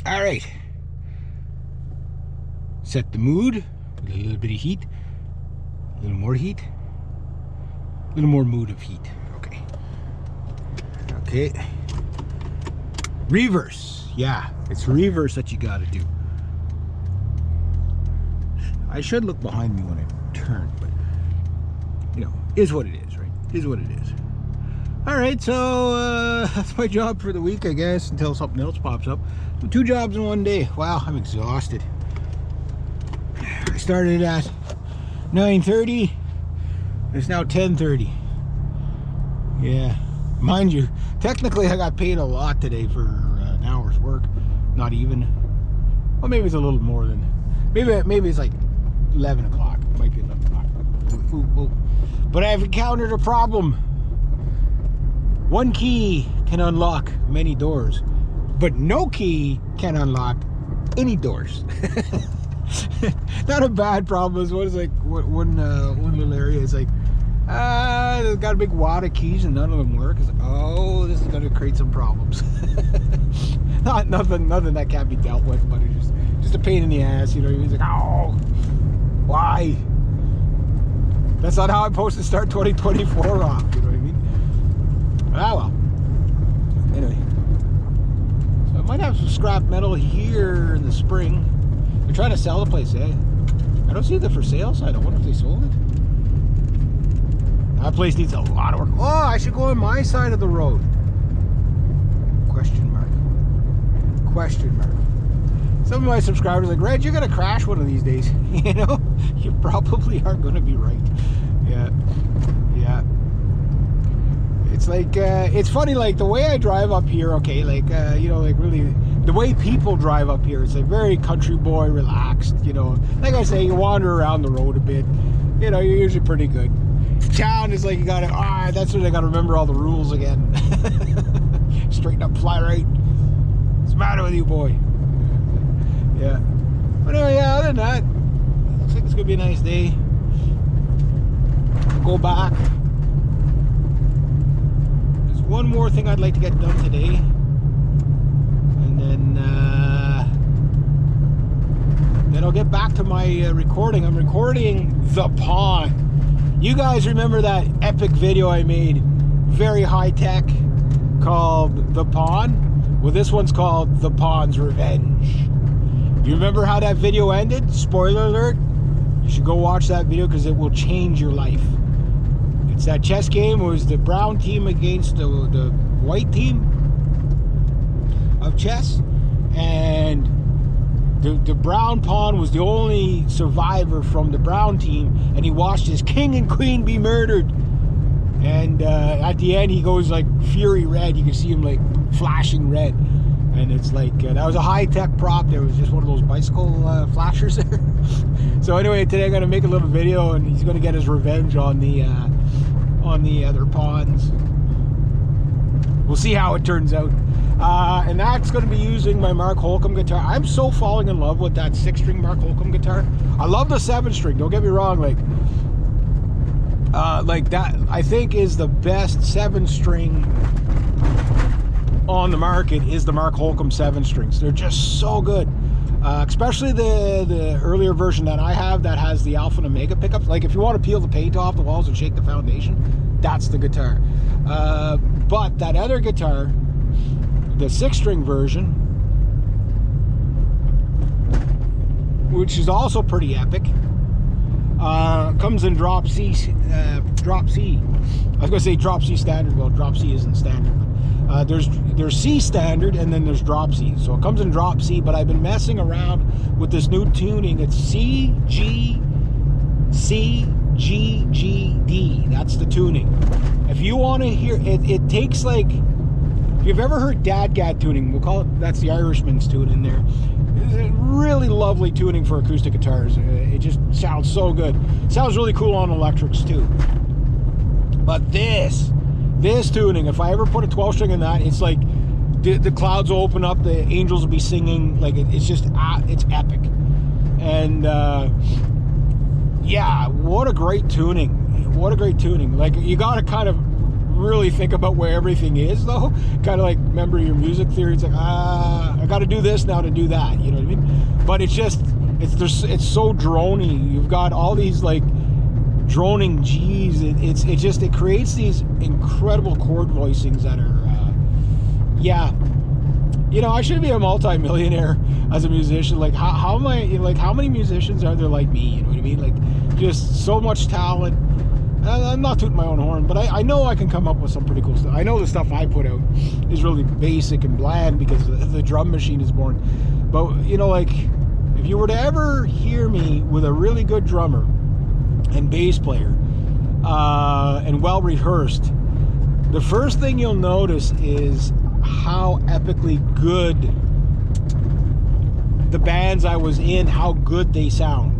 All right. Set the mood with a little bit of heat. A little more heat. A little more mood of heat. Okay. Okay. Reverse. Yeah, it's reverse that you gotta do. I should look behind me when I turn, but you know, is what it is, right? Is what it is. All right, so that's my job for the week, I guess, until something else pops up. 2 jobs in one day. Wow, I'm exhausted. I started at 9:30. It's now 10:30. Yeah, mind you, technically I got paid a lot today for an hour's work. Not even. Well, maybe it's a little more than. Maybe it's like 11 o'clock. It might be 11 o'clock. Ooh. But I've encountered a problem. One key can unlock many doors, but no key can unlock any doors. Not a bad problem. It's like one little area is like, there's got a big wad of keys and none of them work. It's like, oh, this is going to create some problems. nothing that can't be dealt with, but it's just a pain in the ass. You know, he's like, oh, why? That's not how I'm supposed to start 2024 off. You know what I mean? Ah, well. Anyway, so I might have some scrap metal here in the spring. They're trying to sell the place, eh? I don't see the for sale side. I wonder if they sold it. That place needs a lot of work. Oh, I should go on my side of the road. Question mark. Question mark. Some of my subscribers are like, Reg, you're going to crash one of these days. You know? You probably aren't going to be right. Yeah. Yeah. It's like, it's funny, like, the way I drive up here, okay, like, you know, like, really, the way people drive up here, it's like very country boy, relaxed, you know. Like I say, you wander around the road a bit, you know, you're usually pretty good. Town is like, you gotta, that's when I gotta remember all the rules again. Straighten up, fly right. What's the matter with you, boy? Yeah. But anyway, yeah, other than that, looks like it's gonna be a nice day. I'll go back. There's one more thing I'd like to get done today. And then I'll get back to my recording. I'm recording The Pond. You guys remember that epic video I made, very high tech, called The Pond? Well, this one's called The Pond's Revenge. You remember how that video ended? Spoiler alert. You should go watch that video because it will change your life. It's that chess game. It was the brown team against the white team of chess. And the brown pawn was the only survivor from the brown team. And he watched his king and queen be murdered. And at the end, he goes like fury red. You can see him like flashing red. And it's like, that was a high-tech prop. There was just one of those bicycle flashers there. So anyway, today I'm going to make a little video, and he's going to get his revenge on the other pawns. We'll see how it turns out. And that's going to be using my Mark Holcomb guitar. I'm so falling in love with that 6-string Mark Holcomb guitar. I love the 7-string, don't get me wrong. Like that, I think, is the best 7-string on the market is the Mark Holcomb 7-strings. They're just so good. Especially the earlier version that I have that has the Alpha and Omega pickups. Like if you want to peel the paint off the walls and shake the foundation, that's the guitar. But that other guitar, the 6-string version, which is also pretty epic, comes in drop C. Drop C. I was going to say drop C standard. Well, drop C isn't standard. But there's C standard and then there's drop C. So it comes in drop C. But I've been messing around with this new tuning. It's C, G, C, G, G, D. That's the tuning. If you want to hear it, it takes like, if you've ever heard Dadgad tuning, we'll call it, that's the Irishman's tune in there. It's a really lovely tuning for acoustic guitars. It just sounds so good. It sounds really cool on electrics too. But this tuning, if I ever put a 12-string in that, it's like the clouds will open up, the angels will be singing. Like it's just, it's epic. And yeah, what a great tuning. What a great tuning. Like you got to kind of really think about where everything is, though. Kind of like, remember your music theory? It's like, I got to do this now to do that. You know what I mean? But it's just, it's so drony. You've got all these like droning G's. It creates these incredible chord voicings that are, yeah. You know, I should be a multi-millionaire as a musician. Like, how am I? Like, how many musicians are there like me? You know what I mean? Like, just so much talent. I'm not tooting my own horn, but I know I can come up with some pretty cool stuff. I know the stuff I put out is really basic and bland because the drum machine is born. But, you know, like, if you were to ever hear me with a really good drummer and bass player and well rehearsed, the first thing you'll notice is how epically good the bands I was in, how good they sound.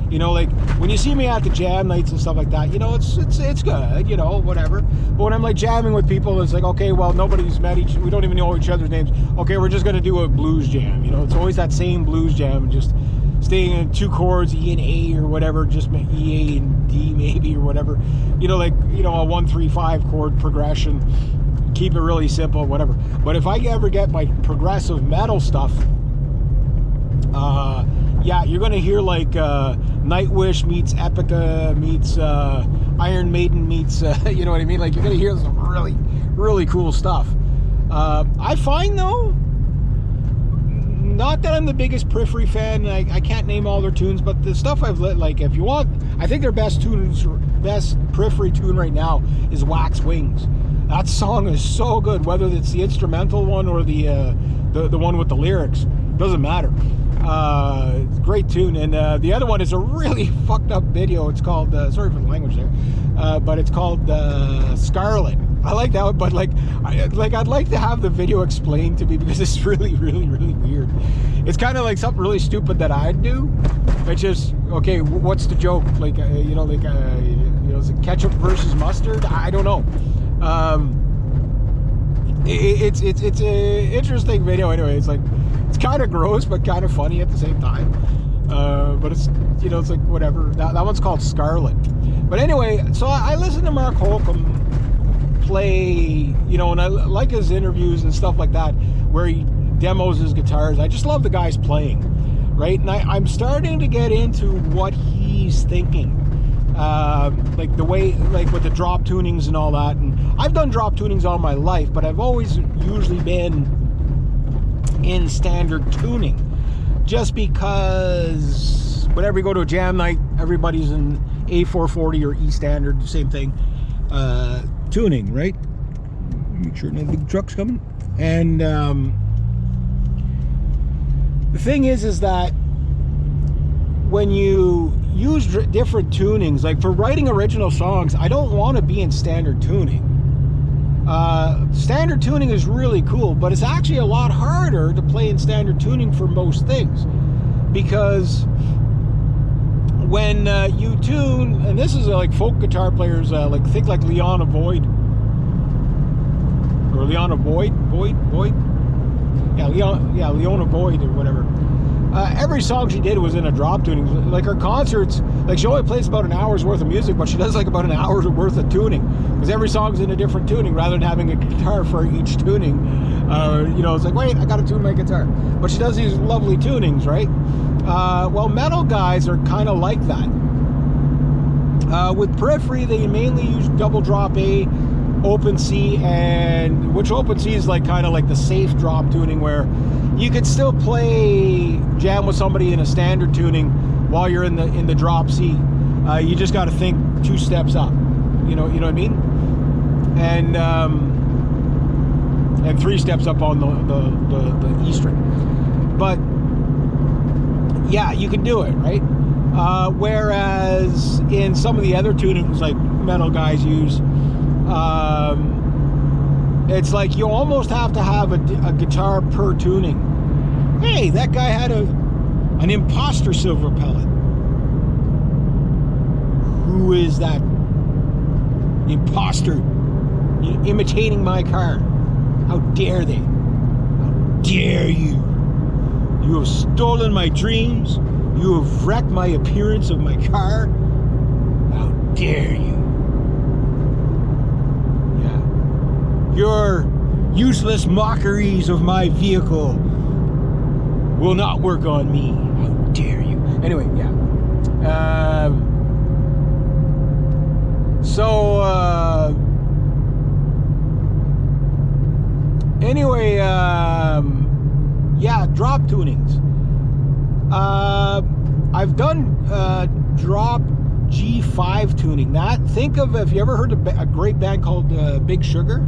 You know, like when you see me at the jam nights and stuff like that, you know, it's good, you know, whatever. But when I'm like jamming with people, it's like, okay, well, nobody's met we don't even know each other's names. Okay, we're just gonna do a blues jam. You know, it's always that same blues jam, and just staying in 2 chords, E and A or whatever, just E, A, and D maybe or whatever. You know, like, you know, a 1-3-5 chord progression. Keep it really simple, whatever. But if I ever get my progressive metal stuff, yeah, you're gonna hear like Nightwish meets Epica meets Iron Maiden meets you know what I mean? Like, you're gonna hear some really, really cool stuff. I find though, not that I'm the biggest Periphery fan. I can't name all their tunes, but the stuff I've lit, like, if you want, I think their best Periphery tune right now is Wax Wings. That song is so good, whether it's the instrumental one or the one with the lyrics, doesn't matter. Great tune. And the other one is a really fucked up video. It's called, sorry for the language there, but it's called Scarlet. I like that one, but like I'd like to have the video explained to me, because it's really, really, really weird. It's kind of like something really stupid that I'd do. It's just, okay, what's the joke? Like, you know, like, you know, is it ketchup versus mustard? I don't know. It's an interesting video anyway. It's like, it's kind of gross but kind of funny at the same time. But it's, you know, it's like whatever. That one's called Scarlet. But anyway, so I listened to Mark Holcomb play, you know, and I like his interviews and stuff like that, where he demos his guitars. I just love the guy's playing, right? And I'm starting to get into what he's thinking. Like the way, like with the drop tunings and all that. And I've done drop tunings all my life, but I've always usually been in standard tuning, just because whenever you go to a jam night, everybody's in A440 or E standard, the same thing, tuning, right? Make sure no big truck's coming. And the thing is that when you use different tunings, like for writing original songs, I don't want to be in standard tuning. Standard tuning is really cool, but it's actually a lot harder to play in standard tuning for most things, because when you tune, and this is like folk guitar players, like think like Leona Boyd, or Leona Boyd, yeah, Leona Boyd or whatever. Every song she did was in a drop tuning. Like her concerts, like she only plays about an hour's worth of music, but she does like about an hour's worth of tuning, because every song's in a different tuning, rather than having a guitar for each tuning. You know, it's like, wait, I gotta tune my guitar. But she does these lovely tunings, right? Well, metal guys are kind of like that. With Periphery, they mainly use double drop A, open C, and which open C is like kind of like the safe drop tuning, where you could still play jam with somebody in a standard tuning while you're in the drop C. You just got to think 2 steps up. You know what I mean? And 3 steps up on the E string. But yeah, you can do it, right? Whereas in some of the other tunings like metal guys use, it's like you almost have to have a guitar per tuning. Hey, that guy had an imposter silver pellet. Who is that imposter imitating my car? How dare they? How dare you? You have stolen my dreams. You have wrecked my appearance of my car. How dare you? Your useless mockeries of my vehicle will not work on me. How dare you? Anyway, yeah. Anyway, yeah, drop tunings. I've done drop G5 tuning. Think of, if you ever heard of a great band called Big Sugar?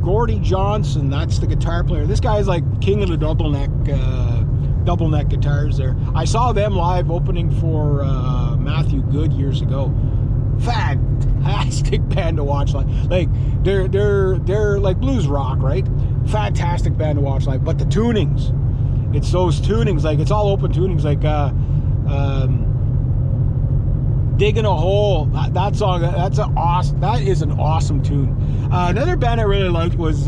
Gordy Johnson, that's the guitar player. This guy's like king of the double neck guitars there. I saw them live opening for Matthew Good years ago. Fantastic band to watch live. Like they're like blues rock, right? Fantastic band to watch live. But the tunings, it's those tunings, like it's all open tunings, like Digging a Hole. That song, that is an awesome tune. Another band I really liked was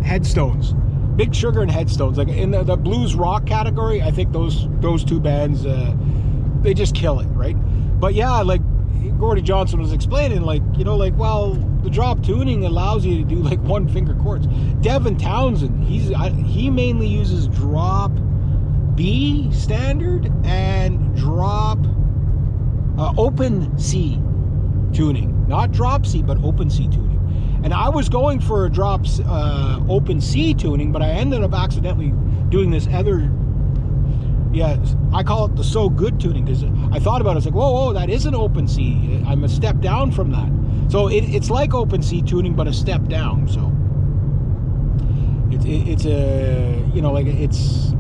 Headstones. Big Sugar and Headstones. Like in the blues rock category, I think those two bands, they just kill it, right? But yeah, like Gordy Johnson was explaining, like, you know, like, well, the drop tuning allows you to do like one finger chords. Devin Townsend, he mainly uses drop B standard and drop open C tuning, not drop C, but open C tuning. And I was going for a drop open C tuning, but I ended up accidentally doing this other, yeah, I call it the So Good tuning, because I thought about it. It's like, whoa, that is an open C. I'm a step down from that. So it's like open C tuning, but a step down. So it's a, you know, like it's